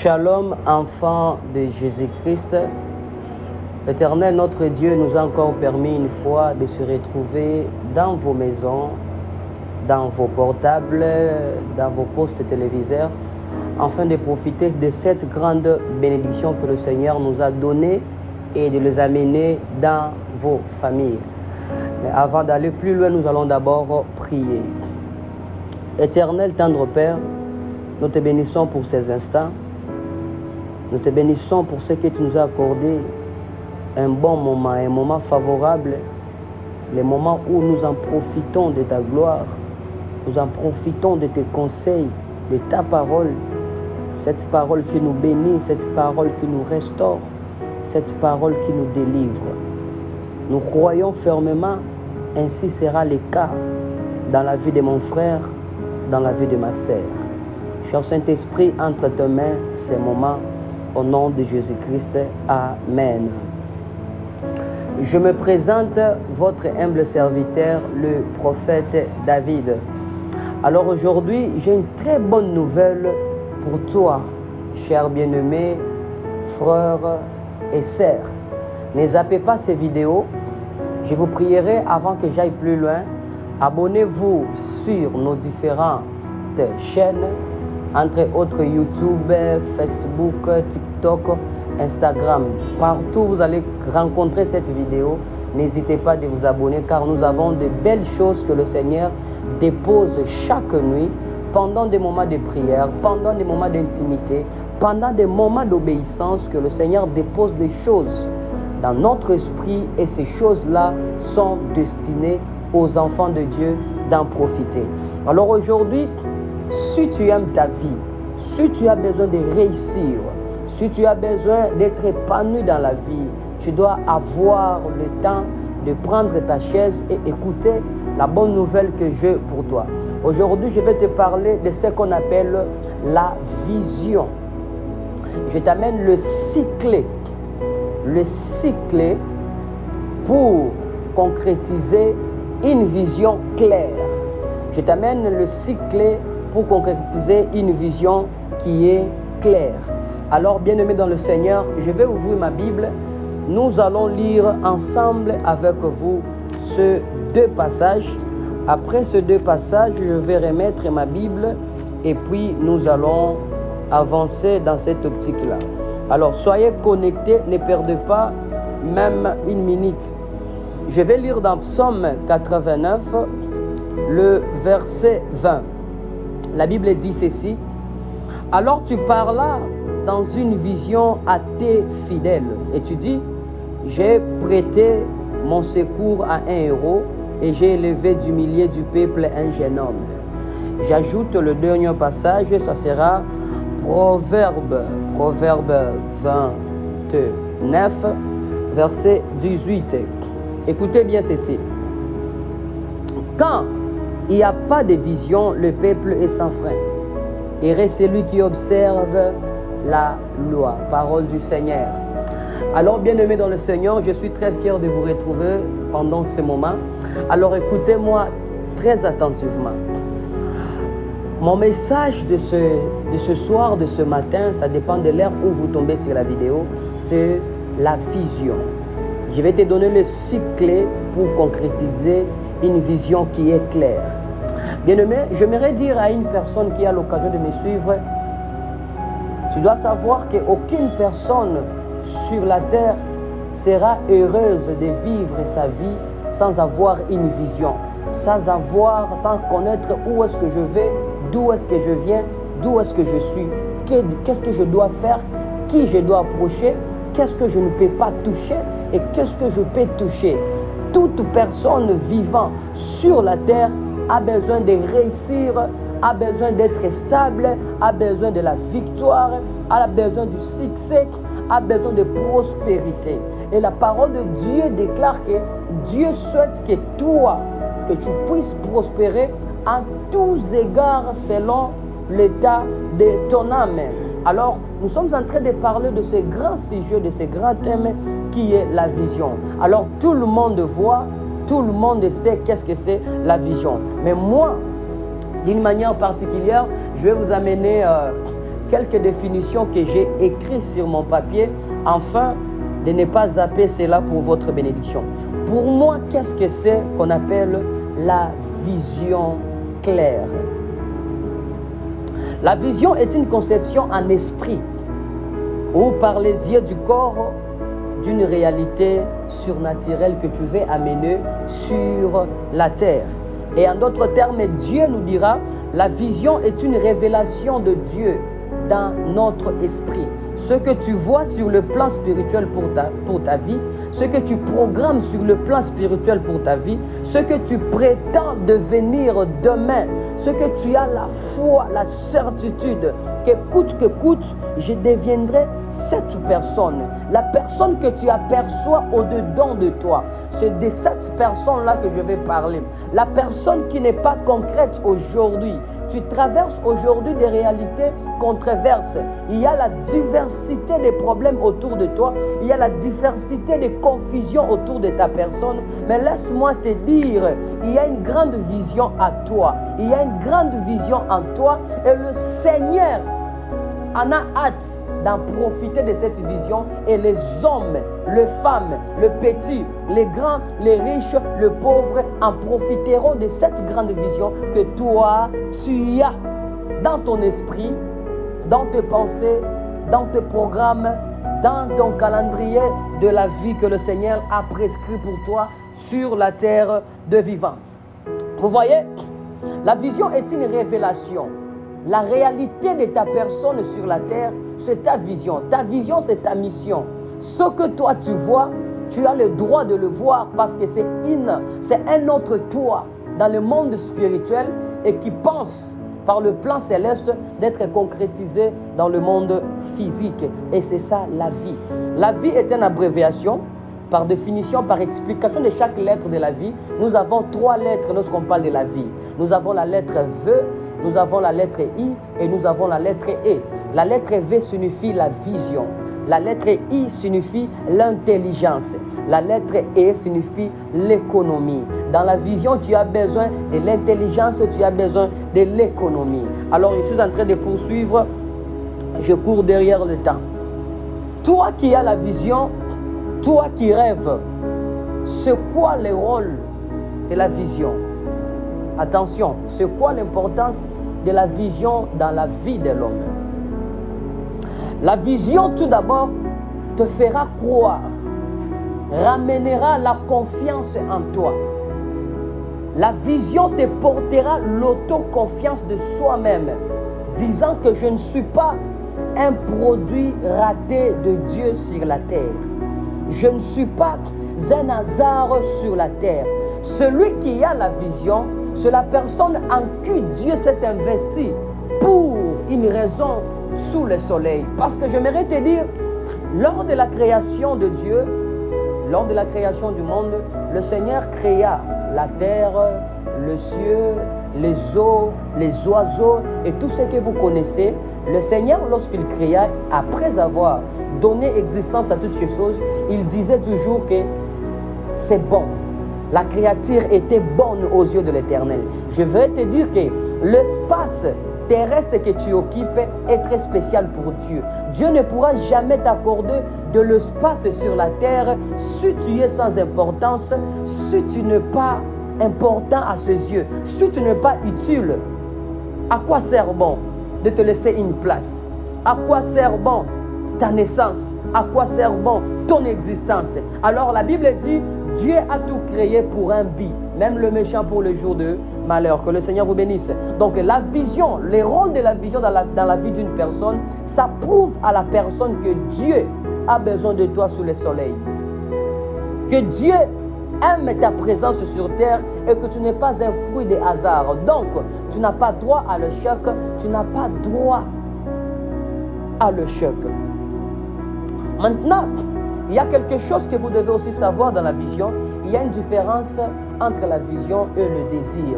Shalom, enfants de Jésus-Christ. L'Éternel, notre Dieu, nous a encore permis une fois de se retrouver dans vos maisons, dans vos portables, dans vos postes téléviseurs, afin de profiter de cette grande bénédiction que le Seigneur nous a donnée et de les amener dans vos familles. Mais avant d'aller plus loin, nous allons d'abord prier. Éternel, tendre Père, nous te bénissons pour ces instants. Nous te bénissons pour ce que tu nous as accordé, un bon moment, un moment favorable, le moment où nous en profitons de ta gloire, nous en profitons de tes conseils, de ta parole, cette parole qui nous bénit, cette parole qui nous restaure, cette parole qui nous délivre. Nous croyons fermement, ainsi sera le cas dans la vie de mon frère, dans la vie de ma sœur. Cher Saint-Esprit, entre tes mains ces moments, au nom de Jésus-Christ, Amen. Je me présente, votre humble serviteur, le prophète David. Alors aujourd'hui, j'ai une très bonne nouvelle pour toi, cher bien-aimé, frères et sœurs. Ne zappez pas ces vidéos. Je vous prierai, avant que j'aille plus loin, abonnez-vous sur nos différentes chaînes, entre autres YouTube, Facebook, TikTok, Instagram. Partout vous allez rencontrer cette vidéo. N'hésitez pas de vous abonner car nous avons de belles choses que le Seigneur dépose chaque nuit pendant des moments de prière, pendant des moments d'intimité, pendant des moments d'obéissance que le Seigneur dépose des choses dans notre esprit et ces choses-là sont destinées aux enfants de Dieu d'en profiter. Alors aujourd'hui, si tu aimes ta vie, si tu as besoin de réussir, si tu as besoin d'être épanoui dans la vie, tu dois avoir le temps de prendre ta chaise et écouter la bonne nouvelle que j'ai pour toi. Aujourd'hui, je vais te parler de ce qu'on appelle la vision. Je t'amène le cycle pour concrétiser une vision claire. Je t'amène le cycle pour concrétiser une vision qui est claire. Alors, bien-aimés dans le Seigneur, je vais ouvrir ma Bible. Nous allons lire ensemble avec vous ces deux passages. Après ces deux passages, je vais remettre ma Bible et puis nous allons avancer dans cette optique-là. Alors, soyez connectés, ne perdez pas même une minute. Je vais lire dans Psaume 89, le verset 20. La Bible dit ceci. Alors tu parlas dans une vision à tes fidèles et tu dis, j'ai prêté mon secours à un héros et j'ai élevé du milieu du peuple un jeune homme. J'ajoute le dernier passage, ça sera Proverbe 29, verset 18. Écoutez bien ceci. Quand il n'y a pas de vision, le peuple est sans frein. Heureux celui qui observe la loi. Parole du Seigneur. Alors, bien-aimés dans le Seigneur, je suis très fier de vous retrouver pendant ce moment. Alors, écoutez-moi très attentivement. Mon message de ce soir, de ce matin, ça dépend de l'heure où vous tombez sur la vidéo, c'est la vision. Je vais te donner le cycle pour concrétiser une vision qui est claire. Bien-aimé, j'aimerais dire à une personne qui a l'occasion de me suivre, tu dois savoir qu'aucune personne sur la terre sera heureuse de vivre sa vie sans avoir une vision, sans connaître où est-ce que je vais, d'où est-ce que je viens, d'où est-ce que je suis, qu'est-ce que je dois faire, qui je dois approcher, qu'est-ce que je ne peux pas toucher et qu'est-ce que je peux toucher. Toute personne vivant sur la terre a besoin de réussir, a besoin d'être stable, a besoin de la victoire, a besoin du succès, a besoin de prospérité. Et la parole de Dieu déclare que Dieu souhaite que toi, que tu puisses prospérer en tous égards selon l'état de ton âme. Alors, nous sommes en train de parler de ce grand sujet, de ce grand thème qui est la vision. Alors, tout le monde voit, tout le monde sait qu'est-ce que c'est la vision. Mais moi, d'une manière particulière, je vais vous amener quelques définitions que j'ai écrites sur mon papier, afin de ne pas zapper cela pour votre bénédiction. Pour moi, qu'est-ce que c'est qu'on appelle la vision claire? La vision est une conception en esprit ou par les yeux du corps d'une réalité surnaturelle que tu veux amener sur la terre. Et en d'autres termes, Dieu nous dira, la vision est une révélation de Dieu dans notre esprit. Ce que tu vois sur le plan spirituel pour ta vie, ce que tu programmes sur le plan spirituel pour ta vie, ce que tu prétends devenir demain, ce que tu as la foi, la certitude que coûte, je deviendrai cette personne. La personne que tu aperçois au-dedans de toi, c'est de cette personne-là que je vais parler. La personne qui n'est pas concrète aujourd'hui. Tu traverses aujourd'hui des réalités controverses. Il y a la diversité des problèmes autour de toi. Il y a la diversité des confusions autour de ta personne. Mais laisse-moi te dire, il y a une grande vision à toi. Il y a une grande vision en toi. Et le Seigneur en a hâte d'en profiter de cette vision, et les hommes, les femmes, les petits, les grands, les riches, les pauvres en profiteront de cette grande vision que toi, tu as dans ton esprit, dans tes pensées, dans tes programmes, dans ton calendrier de la vie que le Seigneur a prescrit pour toi sur la terre de vivants. Vous voyez, la vision est une révélation. La réalité de ta personne sur la terre, c'est ta vision. Ta vision, c'est ta mission. Ce que toi tu vois, tu as le droit de le voir parce que c'est un autre toi dans le monde spirituel et qui pense par le plan céleste d'être concrétisé dans le monde physique. Et c'est ça la vie. La vie est une abréviation. Par définition, par explication de chaque lettre de la vie, nous avons 3 lettres lorsqu'on parle de la vie. Nous avons la lettre V, nous avons la lettre I et nous avons la lettre E. La lettre V signifie la vision. La lettre I signifie l'intelligence. La lettre E signifie l'économie. Dans la vision, tu as besoin de l'intelligence, tu as besoin de l'économie. Alors, je suis en train de poursuivre. Je cours derrière le temps. Toi qui as la vision, toi qui rêves, c'est quoi le rôle de la vision? Attention, c'est quoi l'importance de la vision dans la vie de l'homme? La vision, tout d'abord, te fera croire, ramènera la confiance en toi. La vision te portera l'autoconfiance de soi-même, disant que je ne suis pas un produit raté de Dieu sur la terre. Je ne suis pas un hasard sur la terre. Celui qui a la vision, c'est la personne en qui Dieu s'est investi pour une raison sous le soleil. Parce que j'aimerais te dire, lors de la création de Dieu, lors de la création du monde, le Seigneur créa la terre, le ciel, les eaux, les oiseaux et tout ce que vous connaissez. Le Seigneur, lorsqu'il créa, après avoir donné existence à toutes ces choses, il disait toujours que c'est bon. La créature était bonne aux yeux de l'Éternel. Je vais te dire que l'espace terrestre que tu occupes est très spécial pour Dieu. Dieu ne pourra jamais t'accorder de l'espace sur la terre si tu es sans importance, si tu n'es pas important à ses yeux, si tu n'es pas utile. À quoi sert bon de te laisser une place? À quoi sert bon ta naissance? À quoi sert bon ton existence? Alors la Bible dit, Dieu a tout créé pour un but, même le méchant pour le jour de malheur. Que le Seigneur vous bénisse. Donc la vision, le rôle de la vision dans la vie d'une personne, ça prouve à la personne que Dieu a besoin de toi sous le soleil. Que Dieu aime ta présence sur terre et que tu n'es pas un fruit de hasard. Donc, tu n'as pas droit à l'échec, tu n'as pas droit à l'échec. Maintenant, il y a quelque chose que vous devez aussi savoir dans la vision. Il y a une différence entre la vision et le désir.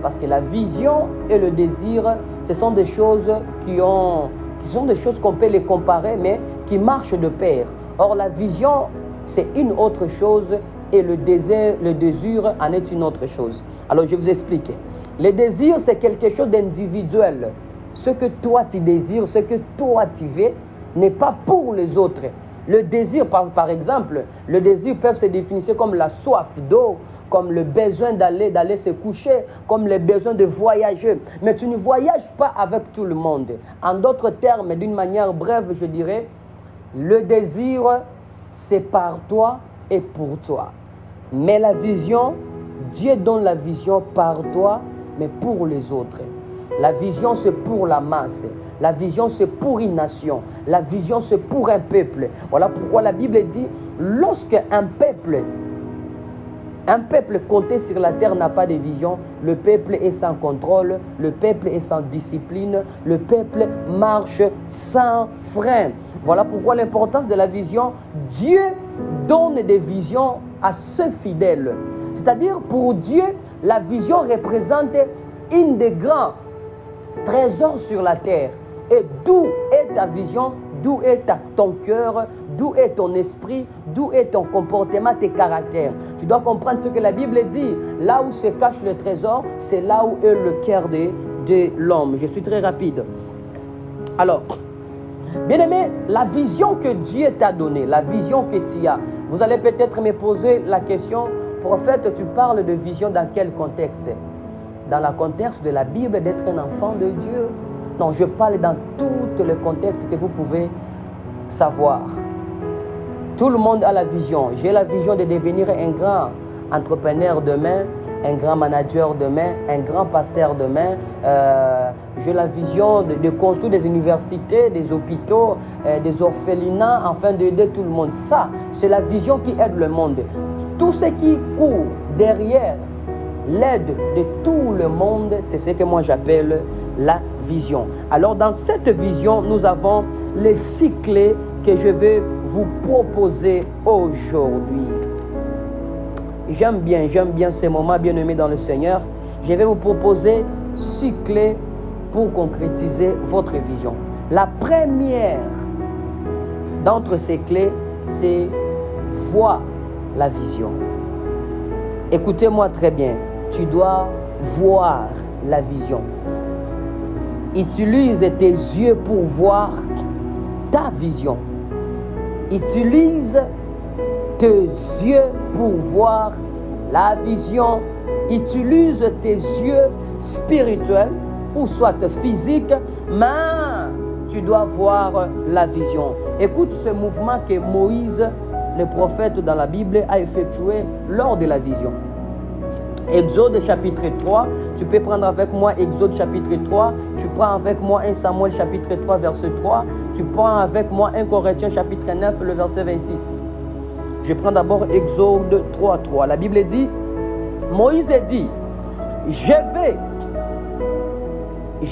Parce que la vision et le désir, ce sont des choses qui sont des choses qu'on peut les comparer, mais qui marchent de pair. Or, la vision, c'est une autre chose et le désir en est une autre chose. Alors, je vous explique. Le désir, c'est quelque chose d'individuel. ce que toi tu désires, ce que toi tu veux, n'est pas pour les autres. Le désir, par exemple, le désir peut se définir comme la soif d'eau, comme le besoin d'aller se coucher, comme le besoin de voyager. Mais tu ne voyages pas avec tout le monde. En d'autres termes, d'une manière brève, je dirais, le désir, c'est par toi et pour toi. Mais la vision, Dieu donne la vision par toi, mais pour les autres. La vision, c'est pour la masse. La vision, c'est pour une nation. La vision, c'est pour un peuple. Voilà pourquoi la Bible dit, lorsque un peuple compté sur la terre n'a pas de vision, le peuple est sans contrôle, le peuple est sans discipline, le peuple marche sans frein. Voilà pourquoi l'importance de la vision, Dieu donne des visions à ceux fidèles. C'est-à-dire, pour Dieu, la vision représente une des grands trésors sur la terre. Et d'où est ta vision, d'où est ton cœur, d'où est ton esprit, d'où est ton comportement, tes caractères. Tu dois comprendre ce que la Bible dit. Là où se cache le trésor, c'est là où est le cœur de l'homme. Je suis très rapide. Alors, bien-aimé, la vision que Dieu t'a donnée, la vision que tu as, vous allez peut-être me poser la question, prophète, tu parles de vision dans quel contexte? Dans le contexte de la Bible, d'être un enfant de Dieu. Non, je parle dans tout le contexte que vous pouvez savoir. Tout le monde a la vision. J'ai la vision de devenir un grand entrepreneur demain, un grand manager demain, un grand pasteur demain. J'ai la vision de construire des universités, des hôpitaux, des orphelinats, afin d'aider tout le monde. Ça, c'est la vision qui aide le monde. Tout ce qui court derrière l'aide de tout le monde, c'est ce que moi j'appelle la vision. Alors dans cette vision, nous avons les 6 clés que je vais vous proposer aujourd'hui. J'aime bien ces moments, bien-aimés dans le Seigneur. Je vais vous proposer 6 clés pour concrétiser votre vision. La première d'entre ces clés, c'est voir la vision. Écoutez-moi très bien. Tu dois voir la vision. Utilise tes yeux pour voir ta vision. Utilise tes yeux pour voir la vision. Utilise tes yeux spirituels ou soit physiques, mais tu dois voir la vision. Écoute ce mouvement que Moïse, le prophète dans la Bible, a effectué lors de la vision. Exode chapitre 3, tu peux prendre avec moi Exode chapitre 3, tu prends avec moi 1 Samuel chapitre 3 verset 3, tu prends avec moi 1 Corinthiens chapitre 9 le verset 26. Je prends d'abord Exode 3, 3. La Bible dit, Moïse dit, je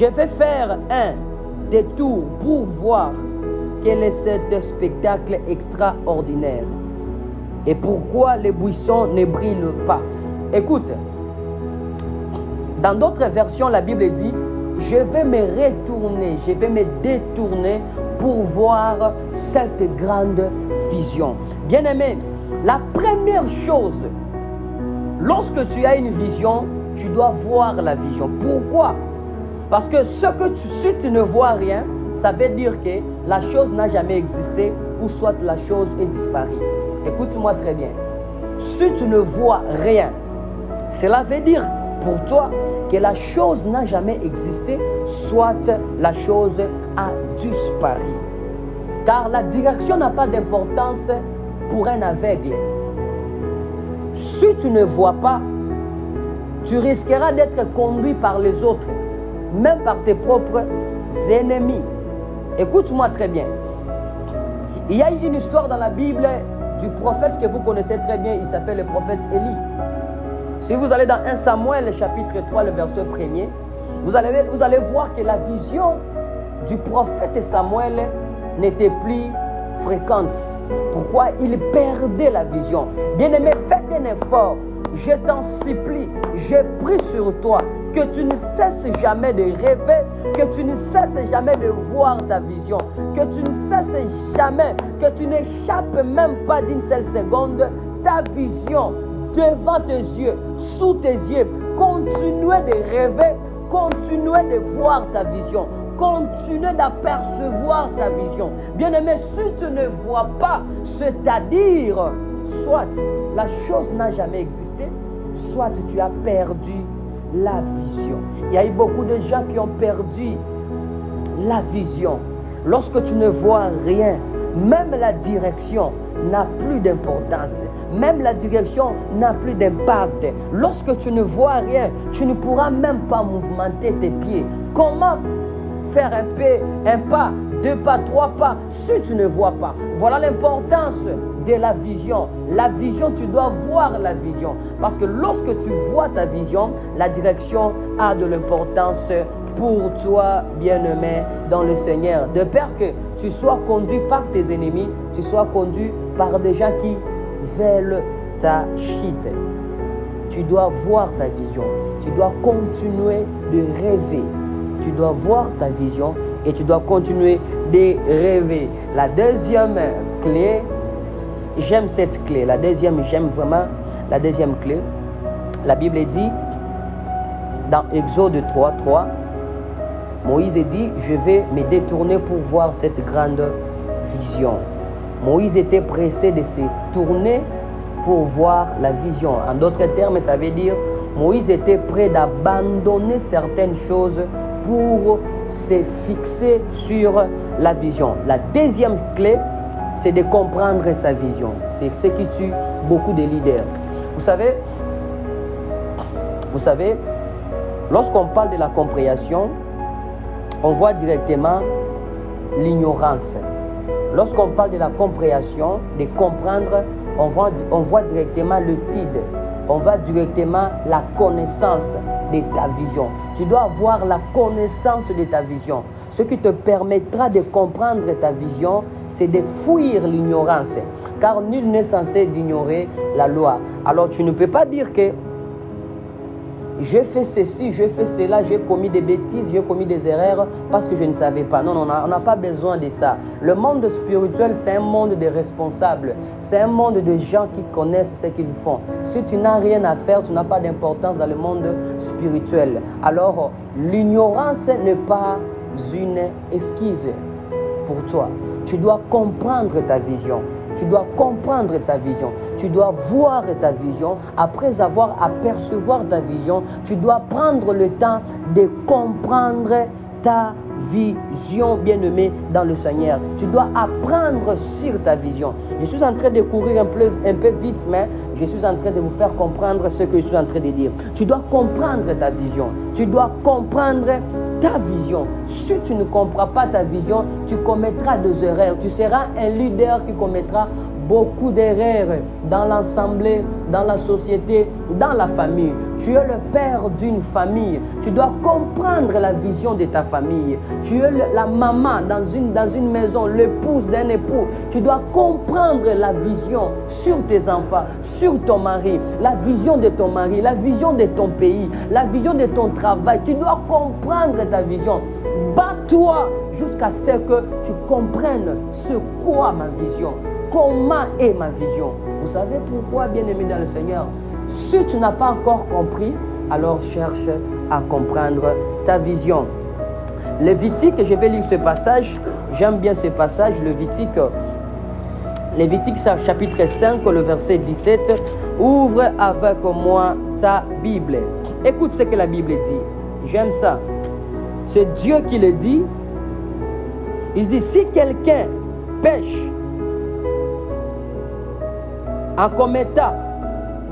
vais faire un détour pour voir quel est ce spectacle extraordinaire et pourquoi les buissons ne brillent pas. Écoute, dans d'autres versions, la Bible dit, je vais me retourner, je vais me détourner pour voir cette grande vision. Bien-aimé, la première chose, lorsque tu as une vision, tu dois voir la vision. Pourquoi? Parce que si tu ne vois rien, ça veut dire que la chose n'a jamais existé ou soit la chose est disparue. Écoute-moi très bien. Si tu ne vois rien, cela veut dire pour toi que la chose n'a jamais existé, soit la chose a disparu. Car la direction n'a pas d'importance pour un aveugle. Si tu ne vois pas, tu risqueras d'être conduit par les autres, même par tes propres ennemis. Écoute-moi très bien. Il y a une histoire dans la Bible du prophète que vous connaissez très bien, il s'appelle le prophète Élie. Si vous allez dans 1 Samuel chapitre 3, le verset 1er, vous allez voir que la vision du prophète Samuel n'était plus fréquente. Pourquoi? Il perdait la vision. Bien-aimé, faites un effort. Je t'en supplie, je prie sur toi que tu ne cesses jamais de rêver, que tu ne cesses jamais de voir ta vision, que tu ne cesses jamais, que tu n'échappes même pas d'une seule seconde ta vision devant tes yeux, sous tes yeux. Continuez de rêver, continuez de voir ta vision, continuer d'apercevoir ta vision. Bien-aimé, si tu ne vois pas, c'est-à-dire, soit la chose n'a jamais existé, soit tu as perdu la vision. Il y a eu beaucoup de gens qui ont perdu la vision. Lorsque tu ne vois rien, même la direction n'a plus d'importance. Même la direction n'a plus d'impact. Lorsque tu ne vois rien, tu ne pourras même pas mouvementer tes pieds. Comment faire un pas, 2 pas, 3 pas si tu ne vois pas? Voilà l'importance de la vision. La vision, tu dois voir la vision. Parce que lorsque tu vois ta vision, la direction a de l'importance pour toi, bien-aimé dans le Seigneur. De peur que tu sois conduit par tes ennemis, tu sois conduit par des gens qui veulent ta chute. Tu dois voir ta vision. Tu dois continuer de rêver. Tu dois voir ta vision et tu dois continuer de rêver. La deuxième clé, j'aime cette clé. J'aime vraiment la deuxième clé. La Bible dit dans Exode 3:3, Moïse dit, je vais me détourner pour voir cette grande vision. Moïse était pressé de se tourner pour voir la vision. En d'autres termes, ça veut dire Moïse était prêt d'abandonner certaines choses pour se fixer sur la vision. La deuxième clé, c'est de comprendre sa vision. C'est ce qui tue beaucoup de leaders. Vous savez, lorsqu'on parle de la compréhension, on voit directement l'ignorance. Lorsqu'on parle de la compréhension, de comprendre, on voit directement le TID. On voit directement la connaissance de ta vision. Tu dois avoir la connaissance de ta vision. Ce qui te permettra de comprendre ta vision, c'est de fuir l'ignorance. Car nul n'est censé ignorer la loi. Alors tu ne peux pas dire que j'ai fait ceci, j'ai fait cela, j'ai commis des bêtises, j'ai commis des erreurs parce que je ne savais pas. Non, on n'a pas besoin de ça. Le monde spirituel, c'est un monde de responsables. C'est un monde de gens qui connaissent ce qu'ils font. Si tu n'as rien à faire, tu n'as pas d'importance dans le monde spirituel. Alors, l'ignorance n'est pas une excuse pour toi. Tu dois comprendre ta vision. Tu dois comprendre ta vision. Tu dois voir ta vision. Après avoir apercevoir ta vision, tu dois prendre le temps de comprendre ta vision, bien-aimé dans le Seigneur. Tu dois apprendre sur ta vision. Je suis en train de courir un peu vite, mais je suis en train de vous faire comprendre ce que je suis en train de dire. Tu dois comprendre ta vision. Tu dois comprendre ta vision. Si tu ne comprends pas ta vision, tu commettras des erreurs. Tu seras un leader qui commettra beaucoup d'erreurs dans l'assemblée, dans la société, dans la famille. Tu es le père d'une famille. Tu dois comprendre la vision de ta famille. Tu es la maman dans une maison, l'épouse d'un époux. Tu dois comprendre la vision sur tes enfants, sur ton mari, la vision de ton mari, la vision de ton pays, la vision de ton travail. Tu dois comprendre ta vision. Bats-toi jusqu'à ce que tu comprennes ce qu'est ma vision. Comment est ma vision? Vous savez pourquoi, bien-aimé dans le Seigneur? Si tu n'as pas encore compris, alors cherche à comprendre ta vision. Lévitique, je vais lire ce passage. J'aime bien ce passage, Lévitique, chapitre 5, le verset 17. Ouvre avec moi ta Bible. Écoute ce que la Bible dit. J'aime ça. C'est Dieu qui le dit. Il dit, si quelqu'un pêche en commettant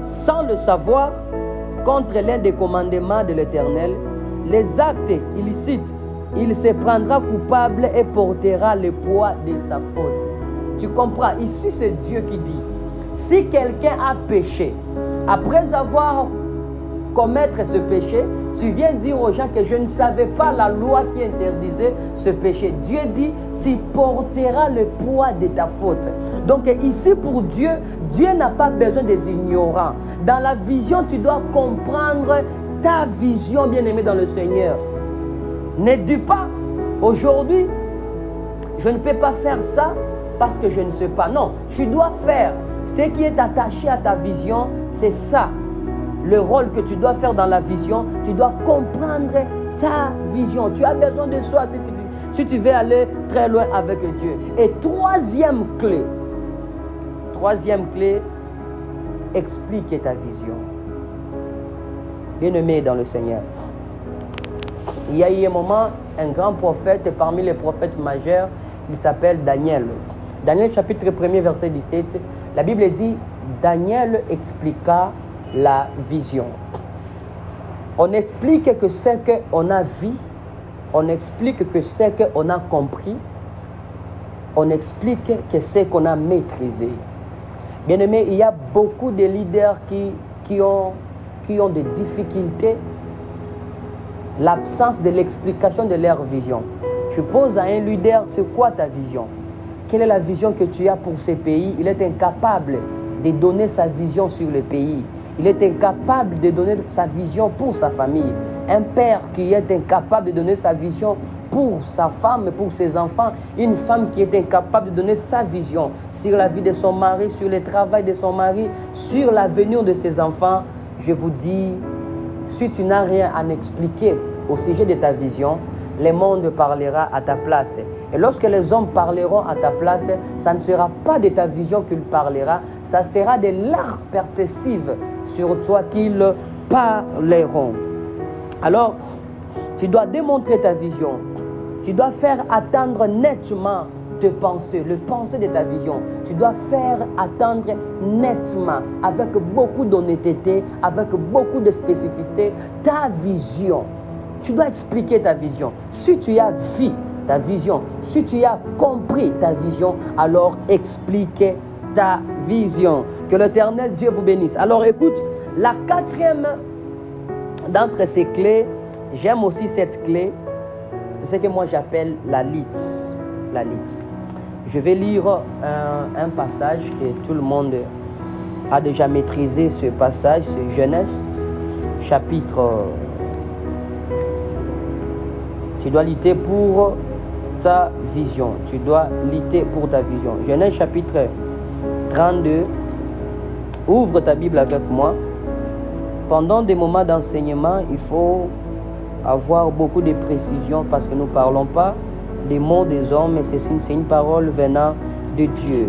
sans le savoir contre l'un des commandements de l'Éternel, les actes illicites, il se prendra coupable et portera le poids de sa faute. Tu comprends? Ici, c'est Dieu qui dit, si quelqu'un a péché, après avoir commettre ce péché, tu viens dire aux gens que je ne savais pas la loi qui interdisait ce péché. Dieu dit, tu porteras le poids de ta faute. Donc ici pour Dieu, Dieu n'a pas besoin des ignorants. Dans la vision, tu dois comprendre ta vision, bien-aimé dans le Seigneur. Ne dis pas, aujourd'hui, je ne peux pas faire ça parce que je ne sais pas. Non, tu dois faire ce qui est attaché à ta vision, c'est ça. Le rôle que tu dois faire dans la vision, tu dois comprendre ta vision. Tu as besoin de soi si tu dis si tu veux aller très loin avec Dieu. Et troisième clé, explique ta vision. Bien-aimé dans le Seigneur, il y a eu un moment, un grand prophète parmi les prophètes majeurs, il s'appelle Daniel. Daniel chapitre 1er verset 17, la Bible dit, Daniel expliqua la vision. On explique que ce qu'on a vu, on explique que ce qu'on a compris, on explique que ce qu'on a maîtrisé. Bien-aimé, il y a beaucoup de leaders qui ont des difficultés, l'absence de l'explication de leur vision. Je pose à un leader, c'est quoi ta vision? Quelle est la vision que tu as pour ce pays? Il est incapable de donner sa vision sur le pays. Il est incapable de donner sa vision pour sa famille. Un père qui est incapable de donner sa vision pour sa femme, pour ses enfants. Une femme qui est incapable de donner sa vision sur la vie de son mari, sur le travail de son mari, sur l'avenir de ses enfants. Je vous dis, si tu n'as rien à expliquer au sujet de ta vision, le monde parlera à ta place. Et lorsque les hommes parleront à ta place, ça ne sera pas de ta vision qu'ils parleront, ça sera de leur perspective sur toi qu'ils parleront. Alors, tu dois démontrer ta vision. Tu dois faire attendre nettement tes pensées, le pensée de ta vision. Tu dois faire attendre nettement, avec beaucoup d'honnêteté, avec beaucoup de spécificité, ta vision. Tu dois expliquer ta vision. Si tu as vu ta vision, si tu as compris ta vision, alors explique ta vision. Que l'Éternel Dieu vous bénisse. Alors écoute, la quatrième d'entre ces clés, j'aime aussi cette clé, c'est ce que moi j'appelle la lite. La lite. Je vais lire un passage que tout le monde a déjà maîtrisé, ce passage, c'est Genèse, chapitre... Tu dois lutter pour ta vision. Tu dois lutter pour ta vision. Genèse chapitre 32. Ouvre ta Bible avec moi. Pendant des moments d'enseignement, il faut avoir beaucoup de précision parce que nous ne parlons pas des mots des hommes, mais c'est une parole venant de Dieu.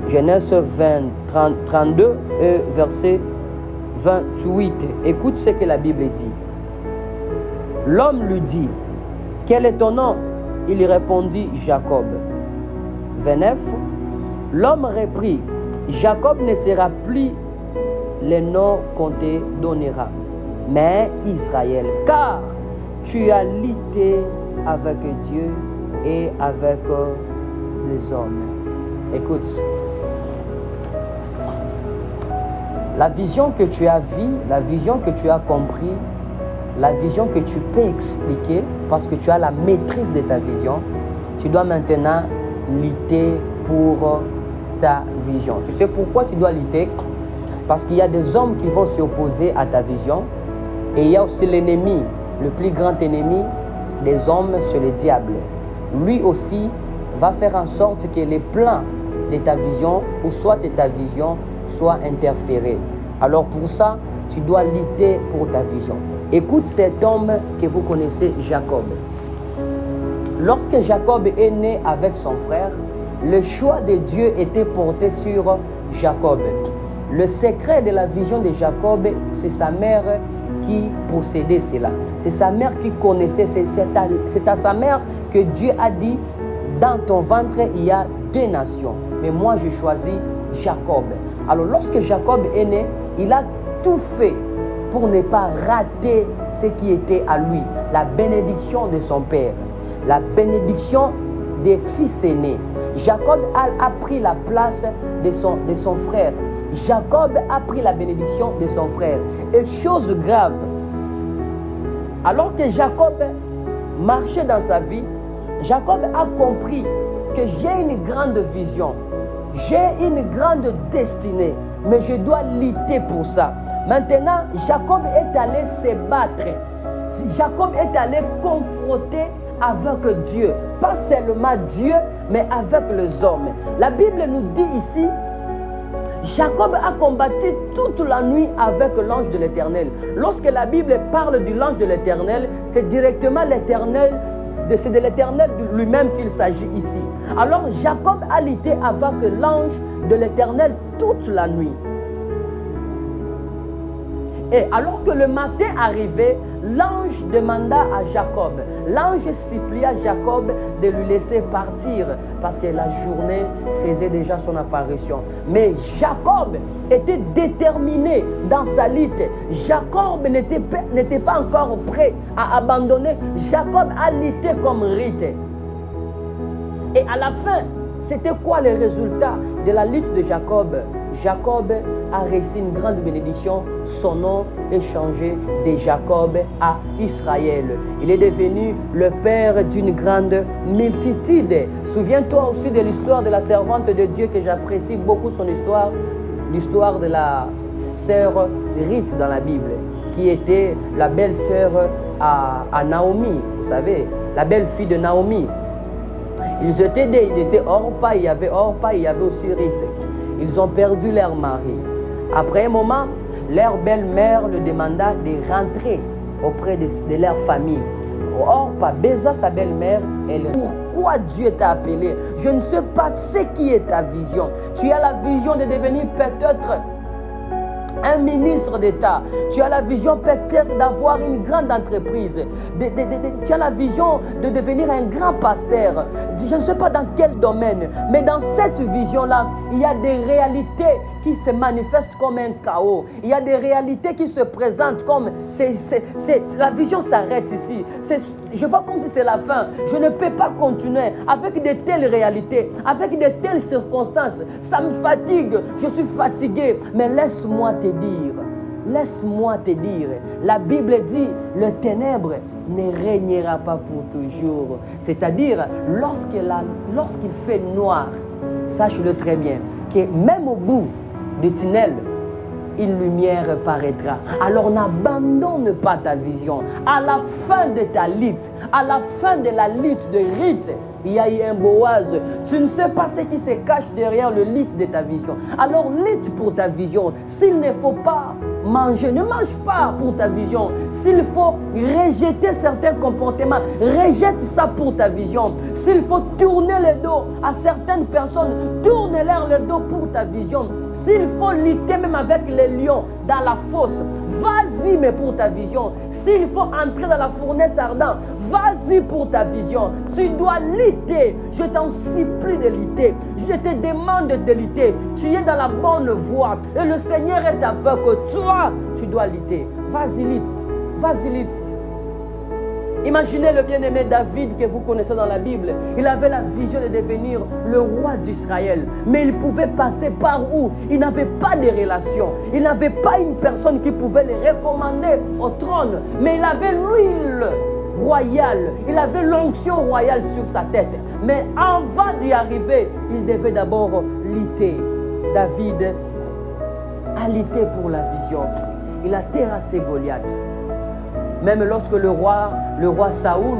Genèse 32, verset 28. Écoute ce que la Bible dit. L'homme lui dit, « Quel est ton nom ?» Il répondit, « Jacob. » 29. L'homme reprit, « Jacob ne sera plus le nom qu'on te donnera, mais Israël, car tu as lutté avec Dieu et avec les hommes. » Écoute, la vision que tu as vue, la vision que tu as compris, la vision que tu peux expliquer, parce que tu as la maîtrise de ta vision, tu dois maintenant lutter pour ta vision. Tu sais pourquoi tu dois lutter? Parce qu'il y a des hommes qui vont s'opposer à ta vision, et il y a aussi l'ennemi, le plus grand ennemi des hommes, c'est le diable. Lui aussi va faire en sorte que les plans de ta vision, ou soit de ta vision, soient interférés. Alors pour ça, tu dois lutter pour ta vision. Écoute cet homme que vous connaissez, Jacob. Lorsque Jacob est né avec son frère, le choix de Dieu était porté sur Jacob. Le secret de la vision de Jacob, c'est sa mère qui possédait cela. C'est sa mère qui connaissait. C'est à sa mère que Dieu a dit, dans ton ventre, il y a 2 nations. Mais moi, je choisis Jacob. Alors, lorsque Jacob est né, il a tout fait pour ne pas rater ce qui était à lui, la bénédiction de son père, la bénédiction des fils aînés. Jacob a pris la place de son frère. Jacob a pris la bénédiction de son frère. Et chose grave, alors que Jacob marchait dans sa vie, Jacob a compris que j'ai une grande vision, j'ai une grande destinée, mais je dois lutter pour ça. Maintenant, Jacob est allé se battre. Jacob est allé confronter avec Dieu. Pas seulement Dieu, mais avec les hommes. La Bible nous dit ici, Jacob a combattu toute la nuit avec l'ange de l'Éternel. Lorsque la Bible parle de l'ange de l'Éternel, c'est directement l'Éternel c'est de l'Éternel lui-même qu'il s'agit ici. Alors Jacob a lutté avec l'ange de l'Éternel toute la nuit. Et alors que le matin arrivait, l'ange demanda à Jacob, l'ange supplia Jacob de lui laisser partir parce que la journée faisait déjà son apparition. Mais Jacob était déterminé dans sa lutte. Jacob n'était pas encore prêt à abandonner. Jacob a lutté comme rite. Et à la fin, c'était quoi le résultat de la lutte de Jacob? Jacob a reçu une grande bénédiction. Son nom est changé de Jacob à Israël. Il est devenu le père d'une grande multitude. Souviens-toi aussi de l'histoire de la servante de Dieu que j'apprécie beaucoup son histoire. L'histoire de la sœur Ruth dans la Bible, qui était la belle-sœur à Naomi. Vous savez, la belle-fille de Naomi. Ils étaient deux, il était Orpa, il y avait Orpa, il y avait aussi Ruth. Ils ont perdu leur mari. Après un moment, leur belle-mère le demanda de rentrer auprès de leur famille. Orpa baisa sa belle-mère et lui dit, pourquoi Dieu t'a appelé? Je ne sais pas ce qui est ta vision. Tu as la vision de devenir peut-être un ministre d'État. Tu as la vision peut-être d'avoir une grande entreprise. Tu as la vision de devenir un grand pasteur. Je ne sais pas dans quel domaine, mais dans cette vision-là, il y a des réalités qui se manifestent comme un chaos. Il y a des réalités qui se présentent comme... la vision s'arrête ici. Je vois comme si c'est la fin. Je ne peux pas continuer avec de telles réalités, avec de telles circonstances. Ça me fatigue. Je suis fatigué. Mais laisse-moi te dire, la Bible dit, le ténèbre ne régnera pas pour toujours. C'est-à-dire, lorsqu'il fait noir, sache-le très bien, que même au bout du tunnel, une lumière paraîtra. Alors n'abandonne pas ta vision. À la fin de ta lutte, à la fin de la lutte de Ruth, il y a eu un Boaz. Tu ne sais pas ce qui se cache derrière le lutte de ta vision. Alors lutte pour ta vision. S'il ne faut pas manger, ne mange pas pour ta vision. S'il faut rejeter certains comportements, rejette ça pour ta vision. S'il faut tourner le dos à certaines personnes, tourne-leur le dos pour ta vision. S'il faut lutter même avec les lions dans la fosse, vas-y mais pour ta vision. S'il faut entrer dans la fournaise ardente, vas-y pour ta vision. Tu dois lutter. Je t'en supplie de lutter. Je te demande de lutter. Tu es dans la bonne voie et le Seigneur est avec toi. Tu dois lutter. Vas-y, lutte. Vas-y, lutte. Imaginez le bien-aimé David que vous connaissez dans la Bible. Il avait la vision de devenir le roi d'Israël. Mais il pouvait passer par où? Il n'avait pas de relation. Il n'avait pas une personne qui pouvait le recommander au trône. Mais il avait l'huile royale. Il avait l'onction royale sur sa tête. Mais avant d'y arriver, il devait d'abord lutter. David a lutté pour la vision. Il a terrassé Goliath. Même lorsque le roi Saoul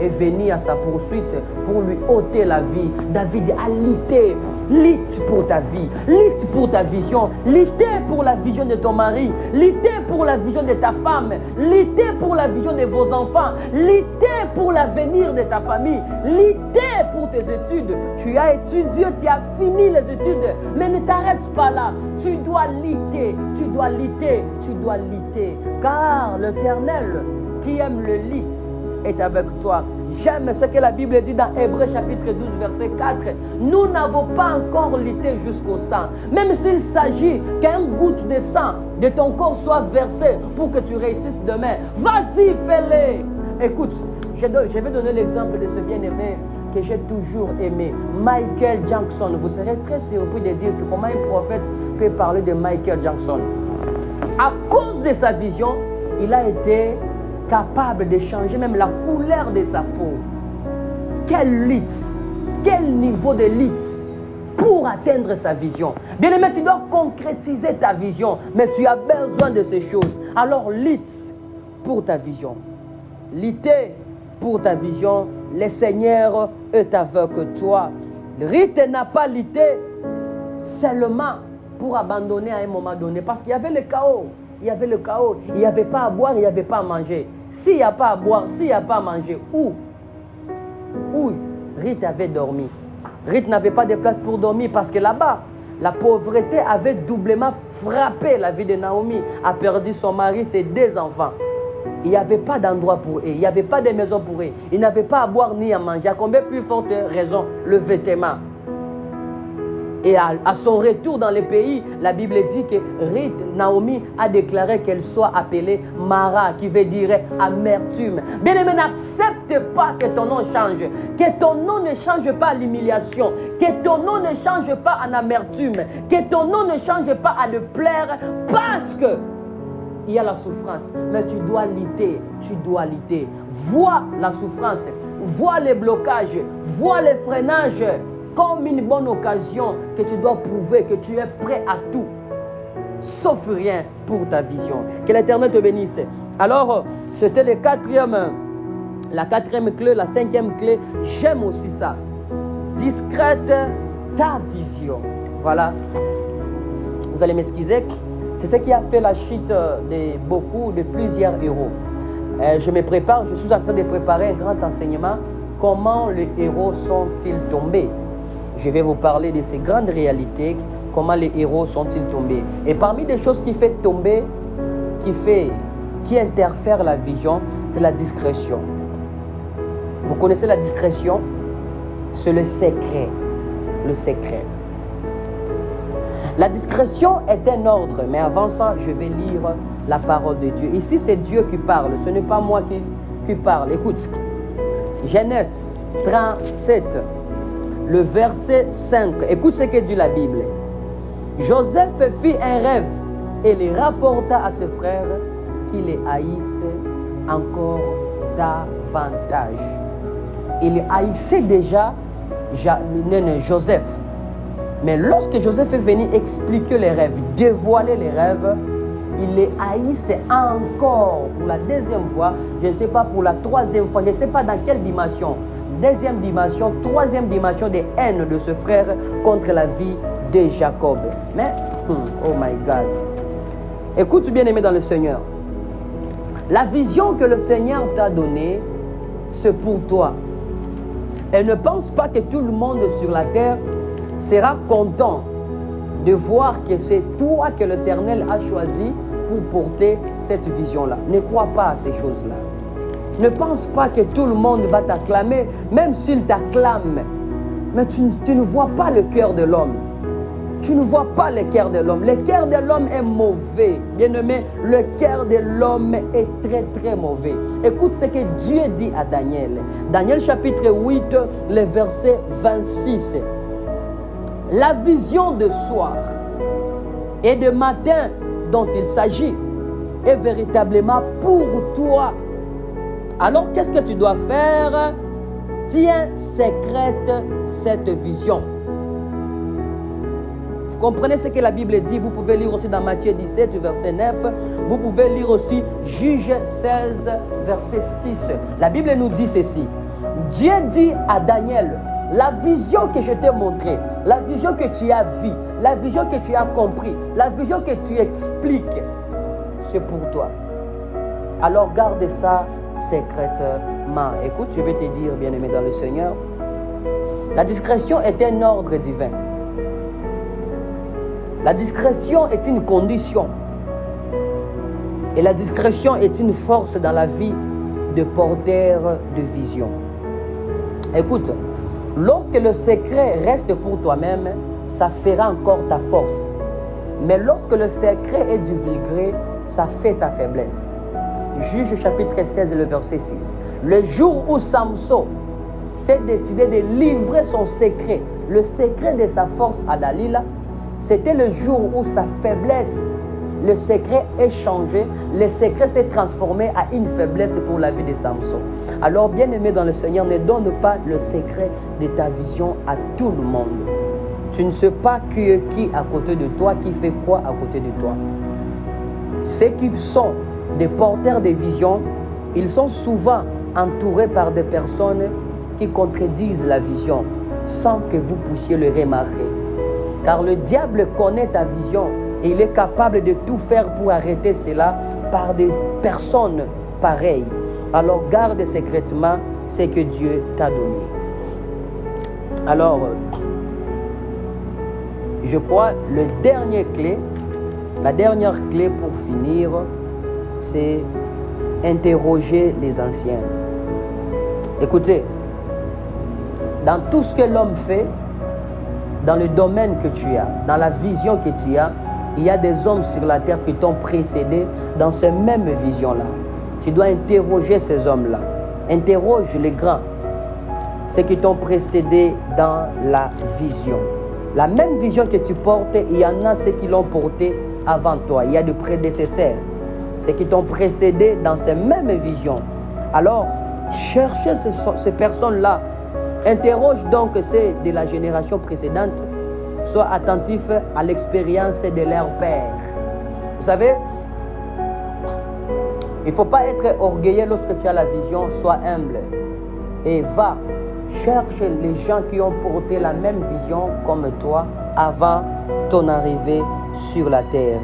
est venu à sa poursuite pour lui ôter la vie, David a lutté. Lutte pour ta vie, lutte pour ta vision, lutte pour la vision de ton mari, lutte pour la vision de ta femme, lutte pour la vision de vos enfants, lutte pour l'avenir de ta famille, lutte pour tes études. Tu as étudié, tu as fini les études, mais ne t'arrête pas là. Tu dois lutter, tu dois lutter, tu dois lutter, car l'Éternel qui aime le lutte est avec toi. J'aime ce que la Bible dit dans Hébreux chapitre 12 verset 4. Nous n'avons pas encore lutté jusqu'au sang. Même s'il s'agit qu'une goutte de sang de ton corps soit versée pour que tu réussisses demain. Vas-y, fais-le. Écoute, je vais donner l'exemple de ce bien-aimé que j'ai toujours aimé. Michael Jackson. Vous serez très surpris de dire que comment un prophète peut parler de Michael Jackson. À cause de sa vision, il a été capable de changer même la couleur de sa peau. Quelle lutte, quel niveau de lutte pour atteindre sa vision. Bien-aimé, tu dois concrétiser ta vision, mais tu as besoin de ces choses. Alors lutte pour ta vision. Lutter pour ta vision. Le Seigneur est avec toi. Ruth n'a pas lutté seulement pour abandonner à un moment donné, parce qu'il y avait le chaos. Il y avait le chaos. Il n'y avait pas à boire, il n'y avait pas à manger. S'il n'y a pas à boire, s'il n'y a pas à manger, où où Ruth avait dormi. Ruth n'avait pas de place pour dormir parce que là-bas, la pauvreté avait doublement frappé la vie de Naomi, a perdu son mari, ses 2 enfants. Il n'y avait pas d'endroit pour eux, il n'y avait pas de maison pour eux, ils n'avaient pas à boire ni à manger. À combien plus forte raison, le vêtement. Et à son retour dans le pays, la Bible dit que Naomi a déclaré qu'elle soit appelée Mara, qui veut dire amertume. Bien-aimé, n'accepte pas que ton nom change, que ton nom ne change pas à l'humiliation, que ton nom ne change pas en amertume, que ton nom ne change pas à le plaire, parce que il y a la souffrance, mais tu dois lutter, Vois la souffrance, vois les blocages, vois les freinages comme une bonne occasion que tu dois prouver que tu es prêt à tout, sauf rien pour ta vision. Que l'Éternel te bénisse. Alors, c'était la quatrième clé, la 5e clé. J'aime aussi ça. Discrète ta vision. Voilà. Vous allez m'excuser. C'est ce qui a fait la chute de plusieurs héros. Je me prépare, je suis en train de préparer un grand enseignement. Comment les héros sont-ils tombés? Je vais vous parler de ces grandes réalités, comment les héros sont-ils tombés. Et parmi les choses qui fait tomber, qui interfèrent la vision, c'est la discrétion. Vous connaissez la discrétion? C'est le secret. Le secret. La discrétion est un ordre, mais avant ça, je vais lire la parole de Dieu. Ici, c'est Dieu qui parle, ce n'est pas moi qui parle. Écoute, Genèse 37, le verset 5. Écoute ce que dit la Bible. Joseph fit un rêve et le rapporta à ses frères qui les haïssent encore davantage. Il haïssait déjà Joseph. Mais lorsque Joseph est venu expliquer les rêves, dévoiler les rêves, il les haïssait encore pour la 2e fois, je ne sais pas pour la 3e fois, je ne sais pas dans quelle dimension. 2e dimension, 3e dimension de haine de ce frère contre la vie de Jacob. Mais, oh my God. Écoute bien aimé dans le Seigneur. La vision que le Seigneur t'a donnée, c'est pour toi. Et ne pense pas que tout le monde sur la terre sera content de voir que c'est toi que l'Éternel a choisi pour porter cette vision-là. Ne crois pas à ces choses-là. Ne pense pas que tout le monde va t'acclamer, même s'il t'acclame. Mais tu ne vois pas le cœur de l'homme. Tu ne vois pas le cœur de l'homme. Le cœur de l'homme est mauvais. Bien-aimé, le cœur de l'homme est très très mauvais. Écoute ce que Dieu dit à Daniel. Daniel chapitre 8, le verset 26. La vision de soir et de matin dont il s'agit est véritablement pour toi. Alors qu'est-ce que tu dois faire? Tiens secrète cette vision. Vous comprenez ce que la Bible dit? Vous pouvez lire aussi dans Matthieu 17, verset 9. Vous pouvez lire aussi Juge 16, verset 6. La Bible nous dit ceci. Dieu dit à Daniel, la vision que je t'ai montrée, la vision que tu as vue, la vision que tu as compris, la vision que tu expliques, c'est pour toi. Alors garde ça secrètement. Écoute, je vais te dire, bien-aimé dans le Seigneur, la discrétion est un ordre divin. La discrétion est une condition. Et la discrétion est une force dans la vie de porteur de vision. Écoute, lorsque le secret reste pour toi-même, ça fera encore ta force. Mais lorsque le secret est divulgué, ça fait ta faiblesse. Juge chapitre 16, le verset 6. Le jour où Samson s'est décidé de livrer son secret, le secret de sa force à Dalila, c'était le jour où sa faiblesse, le secret est changé, le secret s'est transformé à une faiblesse pour la vie de Samson. Alors, bien-aimé dans le Seigneur, ne donne pas le secret de ta vision à tout le monde. Tu ne sais pas qui est qui à côté de toi, qui fait quoi à côté de toi. Ceux qui sont des porteurs de vision, ils sont souvent entourés par des personnes qui contredisent la vision sans que vous puissiez le remarquer. Car le diable connaît ta vision et il est capable de tout faire pour arrêter cela par des personnes pareilles. Alors garde secrètement ce que Dieu t'a donné. Alors, je crois la dernière clé pour finir, c'est interroger les anciens. Écoutez, dans tout ce que l'homme fait, dans le domaine que tu as, dans la vision que tu as, il y a des hommes sur la terre qui t'ont précédé dans cette même vision-là. Tu dois interroger ces hommes-là. Interroge les grands, ceux qui t'ont précédé dans la vision. La même vision que tu portes, il y en a ceux qui l'ont portée avant toi. Il y a des prédécesseurs, ceux qui t'ont précédé dans ces mêmes visions. Alors, cherchez ces personnes-là. Interroge donc ceux de la génération précédente. Sois attentif à l'expérience de leur père. Vous savez, il ne faut pas être orgueilleux lorsque tu as la vision. Sois humble et va. Cherche les gens qui ont porté la même vision comme toi avant ton arrivée sur la terre.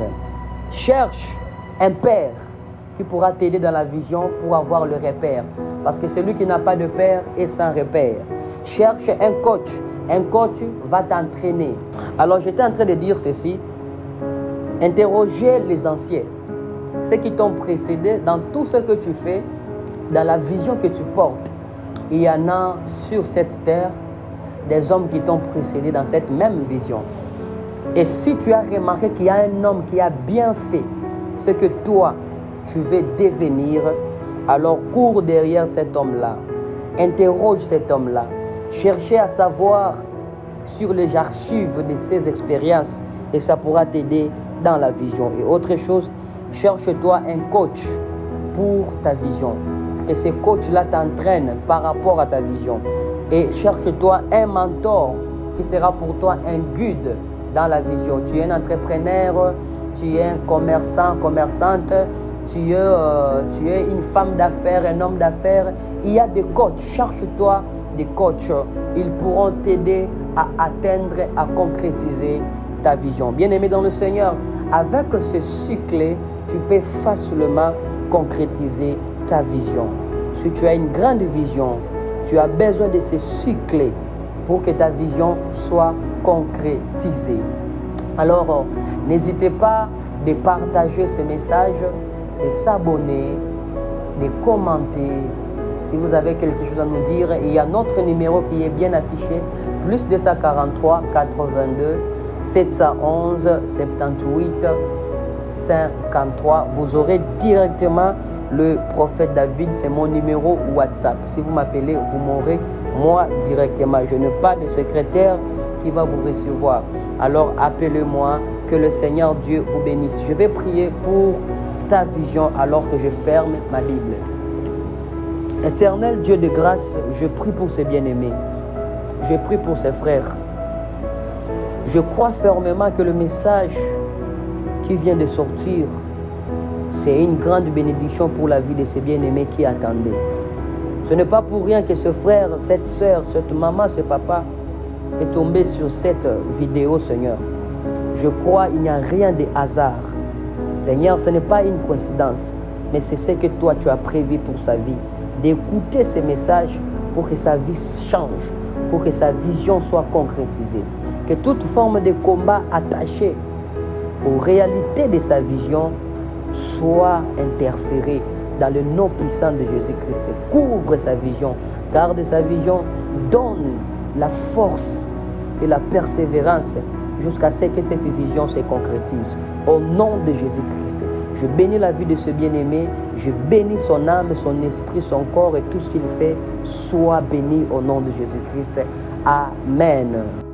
Cherche un père qui pourra t'aider dans la vision pour avoir le repère. Parce que celui qui n'a pas de père est sans repère. Cherche un coach. Un coach va t'entraîner. Alors j'étais en train de dire ceci. Interrogez les anciens. Ceux qui t'ont précédé dans tout ce que tu fais, dans la vision que tu portes. Il y en a sur cette terre des hommes qui t'ont précédé dans cette même vision. Et si tu as remarqué qu'il y a un homme qui a bien fait ce que toi, tu veux devenir, alors cours derrière cet homme-là. Interroge cet homme-là. Cherchez à savoir sur les archives de ses expériences et ça pourra t'aider dans la vision. Et autre chose, cherche-toi un coach pour ta vision. Et ce coach-là t'entraîne par rapport à ta vision. Et cherche-toi un mentor qui sera pour toi un guide dans la vision. Tu es un entrepreneur, tu es un commerçant, commerçante, tu es une femme d'affaires, un homme d'affaires. Il y a des coachs. Cherche-toi des coachs. Ils pourront t'aider à atteindre, à concrétiser ta vision. Bien-aimé dans le Seigneur, avec ce cycle, tu peux facilement concrétiser ta vision. Si tu as une grande vision, tu as besoin de ce cycle pour que ta vision soit concrétisée. Alors, n'hésitez pas de partager ce message, de s'abonner, de commenter. Si vous avez quelque chose à nous dire, il y a notre numéro qui est bien affiché, plus 243 82 711 78 53. Vous aurez directement le prophète David, c'est mon numéro WhatsApp. Si vous m'appelez, vous m'aurez moi directement. Je n'ai pas de secrétaire qui va vous recevoir. Alors appelez-moi, que le Seigneur Dieu vous bénisse. Je vais prier pour ta vision alors que je ferme ma Bible. Éternel Dieu de grâce, je prie pour ces bien-aimés. Je prie pour ces frères. Je crois fermement que le message qui vient de sortir, c'est une grande bénédiction pour la vie de ces bien-aimés qui attendaient. Ce n'est pas pour rien que ce frère, cette soeur, cette maman, ce papa est tombé sur cette vidéo, Seigneur. Je crois qu'il n'y a rien de hasard. Seigneur, ce n'est pas une coïncidence, mais c'est ce que toi tu as prévu pour sa vie. D'écouter ces messages pour que sa vie change, pour que sa vision soit concrétisée. Que toute forme de combat attaché aux réalités de sa vision soit interférée dans le nom puissant de Jésus-Christ. Couvre sa vision, garde sa vision, donne la force et la persévérance jusqu'à ce que cette vision se concrétise. Au nom de Jésus-Christ, je bénis la vie de ce bien-aimé, je bénis son âme, son esprit, son corps et tout ce qu'il fait. Soit béni au nom de Jésus-Christ. Amen.